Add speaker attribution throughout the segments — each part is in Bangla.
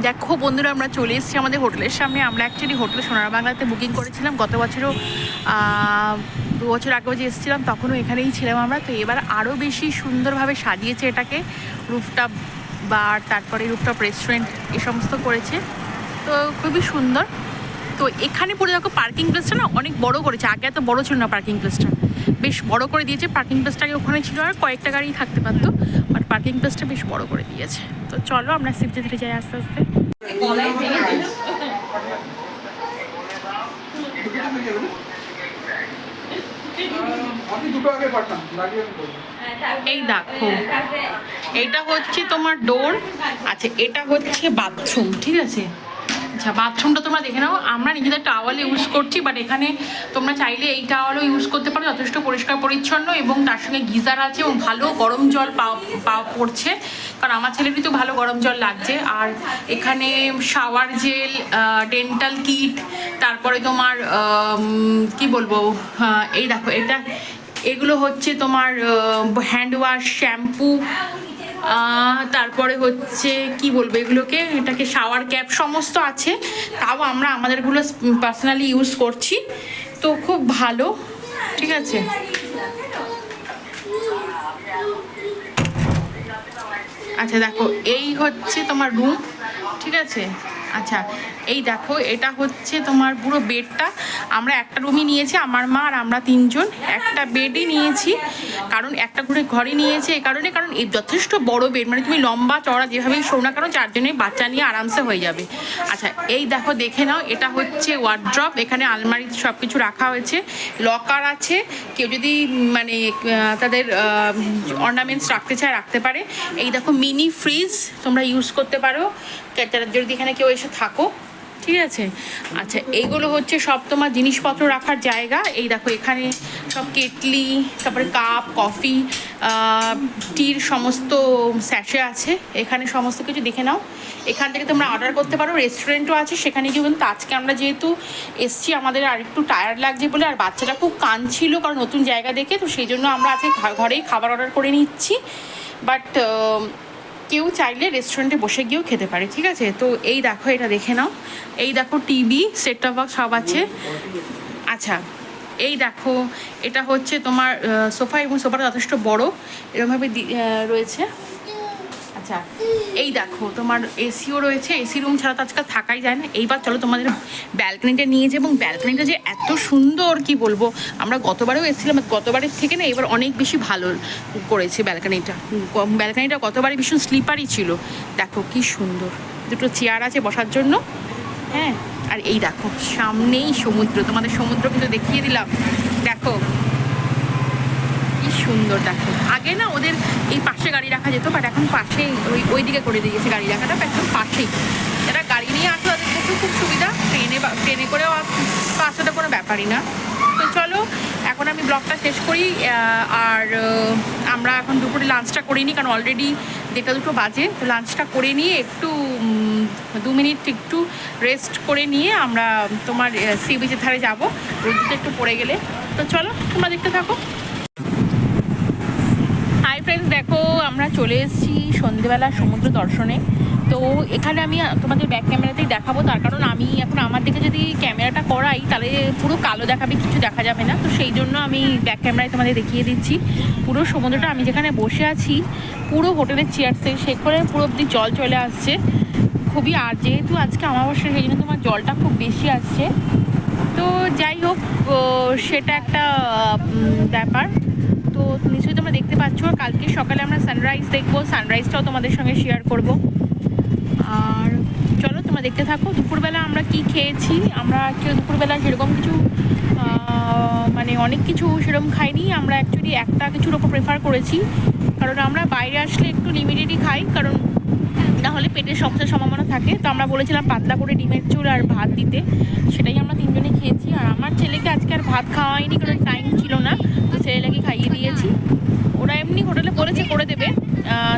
Speaker 1: দেখো বন্ধুরা, আমরা চলে এসেছি আমাদের হোটেলের সামনে। আমরা অ্যাকচুয়ালি হোটেল সোনার বাংলাতে বুকিং করেছিলাম গত বছরও। 2 বছর আগেও যে এসেছিলাম তখনও এখানেই ছিলাম আমরা। তো এবার আরও বেশি সুন্দরভাবে সাজিয়েছে এটাকে, রুফটপ বার, তারপরে রুফটপ রেস্টুরেন্ট এ সমস্ত করেছে। তো খুবই সুন্দর। তো এখানে পুরো দেখো পার্কিং প্লেসটা না অনেক বড় করেছে। আগে এত বড় ছিল না পার্কিং প্লেসটা, বেশ বড় করে দিয়েছে। পার্কিং প্লেসটাকে ওখানে ছিল আর কয়েকটা গাড়ি থাকতে পারতো, বাট পার্কিং প্লেসটা বেশ বড় করে দিয়েছে। তো চলো আমরা সিটে ধরে যাই আস্তে আস্তে। এই দেখো, এইটা হচ্ছে তোমার ডোর। আচ্ছা, এটা হচ্ছে বাথরুম, ঠিক আছে। আচ্ছা, বাথরুমটা তোমরা দেখে নাও। আমরা নিজেদের টাওয়াল ইউজ করছি, বাট এখানে তোমরা চাইলে এই টাওয়ালও ইউজ করতে পারো, যথেষ্ট পরিষ্কার পরিচ্ছন্ন, এবং তার সঙ্গে গিজার আছে এবং ভালো গরম জল পাওয়া পড়ছে, কারণ আমার ছেলেরই তো ভালো গরম জল লাগছে। আর এখানে শাওয়ার জেল, ডেন্টাল কিট, তারপরে তোমার কি বলবো, এই দেখো এটা, এগুলো হচ্ছে তোমার হ্যান্ড ওয়াশ, শ্যাম্পু, তারপরে হচ্ছে কি বলবো এগুলোকে, এটাকে শাওয়ার ক্যাপ সমস্ত আছে। তাও আমরা আমাদেরগুলো পার্সোনালি ইউজ করছি, তো খুব ভালো, ঠিক আছে। আচ্ছা দেখো, এই হচ্ছে তোমার রুম, ঠিক আছে। আচ্ছা, এই দেখো, এটা হচ্ছে তোমার পুরো বেডটা। আমরা একটা রুমই নিয়েছি, আমার মা আর আমরা তিনজন একটা বেডই নিয়েছি, কারণ একটা করে ঘরে নিয়েছে এই কারণে, কারণ এই যথেষ্ট বড় বেড, মানে তুমি লম্বা চড়া যেভাবেই শোও না, কারণ চারজনে বাচ্চা নিয়ে আরামসে হয়ে যাবে। আচ্ছা, এই দেখো, দেখে নাও, এটা হচ্ছে ওয়ার্ড্রপ। এখানে আলমারি সব কিছু রাখা হয়েছে, লকার আছে, কেউ যদি মানে তাদের অর্নামেন্টস রাখতে চায় রাখতে পারে। এই দেখো, মিনি ফ্রিজ তোমরা ইউজ করতে পারো যদি এখানে কেউ এসে থাকো, ঠিক আছে। আচ্ছা, এইগুলো হচ্ছে সব তোমার জিনিসপত্র রাখার জায়গা। এই দেখো, এখানে সব কেটলি, তারপরে কাপ, কফি, টির সমস্ত স্যাশে আছে, এখানে সমস্ত কিছু দেখে নাও। এখান থেকে তোমরা অর্ডার করতে পারো, রেস্টুরেন্টও আছে সেখানে গিয়ে। কিন্তু আজকে আমরা যেহেতু এসছি, আমাদের আর একটু টায়ার্ড লাগছে বলে, আর বাচ্চাটা খুব কাঁদছিল কারণ নতুন জায়গা দেখে, তো সেই জন্য আমরা আজকে ঘরেই খাবার অর্ডার করে নিচ্ছি। বাট কেউ চাইলে রেস্টুরেন্টে বসে গিয়েও খেতে পারে, ঠিক আছে। তো এই দেখো, এটা দেখে নাও। এই দেখো, টিভি, সেট টপ বক্স সব আছে। আচ্ছা, এই দেখো, এটা হচ্ছে তোমার সোফা, এবং সোফাটা যথেষ্ট বড় এরকমভাবে রয়েছে। আচ্ছা, এই দেখো, তোমার এসিও রয়েছে। এসি রুম ছাড়া তো আজকাল থাকাই যায় না। এইবার চলো তোমাদের ব্যালকনিটা নিয়েছে, এবং ব্যালকনিটা যে এত সুন্দর কি বলবো। আমরা গতবারেও এসেছিলাম, গতবারের থেকে না এবার অনেক বেশি ভালো করেছে ব্যালকনিটা। ব্যালকনিটা গতবারে ভীষণ স্লিপারই ছিল। দেখো কি সুন্দর, দুটো চেয়ার আছে বসার জন্য, হ্যাঁ। আর এই দেখো, সামনেই সমুদ্র, তোমাদের সমুদ্র কিন্তু দেখিয়ে দিলাম। দেখো কি সুন্দর। দেখো, আগে না ওদের এই পাশে গাড়ি রাখা যেত, বাট এখন পাশে ওই দিকে করে দিয়েছে গাড়ি রাখাটা, একদম পাশেই। যারা গাড়ি নিয়ে আসে তাদের পক্ষে খুব সুবিধা, ট্রেনে করেও আসাটা কোনো ব্যাপারই না। তো চলো, এখন আমি ব্লগটা শেষ করি। আর আমরা এখন দুপুরে লাঞ্চটা করিনি, কারণ অলরেডি 1টা-2টো বাজে। তো লাঞ্চটা করে নিয়ে একটু 2 মিনিট একটু রেস্ট করে নিয়ে আমরা তোমার সি বিচের ধারে যাবো, রোদটা একটু পড়ে গেলে। তো চলো, তোমরা দেখতে থাকো। হাই ফ্রেন্ডস, দেখো আমরা চলে এসেছি সন্ধেবেলা সমুদ্র দর্শনে। তো এখানে আমি তোমাদের ব্যাক ক্যামেরাতেই দেখাবো, তার কারণ আমি এখন আমার দিকে যদি ক্যামেরাটা করাই তাহলে পুরো কালো দেখাবে, কিছু দেখা যাবে না। তো সেই জন্য আমি ব্যাক ক্যামেরায় তোমাদের দেখিয়ে দিচ্ছি পুরো সমুদ্রটা। আমি যেখানে বসে আছি পুরো হোটেলের চেয়ারসে সেখানে পুরো অব্দি জল চলে আসছে খুবই। আর যেহেতু আজকে অমাবস্যা, সেই জন্য তোমার জলটা খুব বেশি আসছে। তো যাই হোক, সেটা একটা ব্যাপার। তো নিশ্চয়ই তোমরা দেখতে পাচ্ছ, কালকে সকালে আমরা সানরাইজ দেখবো, সানরাইজটাও তোমাদের সঙ্গে শেয়ার করব। আর চলো তোমরা দেখতে থাকো। দুপুরবেলা আমরা কি খেয়েছি, আমরা অ্যাকচুয়ালি দুপুরবেলা সেরকম কিছু মানে অনেক কিছু সেরকম খাইনি। আমরা অ্যাকচুয়ালি একটা কিছুর ওপর প্রেফার করেছি, কারণ আমরা বাইরে আসলে একটু লিমিটেডই খাই, কারণ নাহলে পেটের সমস্যার সম্ভাবনা থাকে। তো আমরা বলেছিলাম পাতলা করে ডিমের ঝোল আর ভাত দিতে, সেটাই আমরা তিনজনে খেয়েছি। আর আমার ছেলেকে আজকে আর ভাত খাওয়াইনি, কারণ টাইম ছিল না, তো ছেলেটাকে খাইয়ে দিয়েছি। ওরা এমনি হোটেলে বলেছে করে দেবে,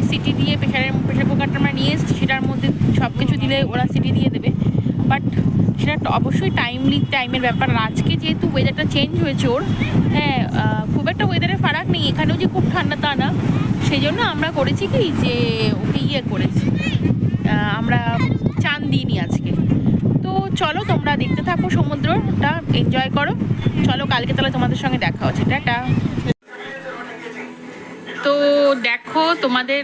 Speaker 1: সিটি দিয়ে প্রেশার কুকারটা আমরা নিয়ে এসেছি, সেটার মধ্যে সব কিছু দিলে ওরা সিটি দিয়ে দেবে। বাট সেটা অবশ্যই টাইমের ব্যাপার। আর আজকে যেহেতু ওয়েদারটা চেঞ্জ হয়েছে ওর, হ্যাঁ, খুব একটা ওয়েদারের ফারাক নেই, এখানেও যে খুব ঠান্ডা তা না। সেই জন্য আমরা করেছি কি, যে ওকে করেছি, আমরা চান তোমরা দেখতে থাকো, সমুদ্রটা এনজয় করো। চলো কালকে তাহলে তোমাদের সঙ্গে দেখা হচ্ছে, টাটা। তো দেখো তোমাদের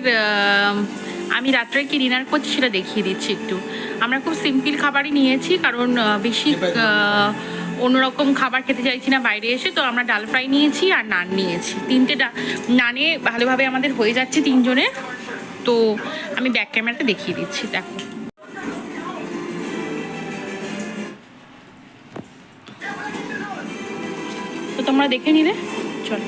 Speaker 1: আমি রাত্রে কি ডিনার করছি সেটা দেখিয়ে দিচ্ছি একটু। আমরা খুব সিম্পল খাবারই নিয়েছি, কারণ বেশি অন্যরকম খাবার খেতে চাইছি না বাইরে এসে। তো আমরা ডাল ফ্রাই নিয়েছি আর নান নিয়েছি, তিনটে নানে ভালোভাবে আমাদের হয়ে যাচ্ছে তিনজনের। তো আমি ব্যাক ক্যামেরাটা দেখিয়ে দিচ্ছি, দেখো। তো তোমরা দেখে নিলে, চলো।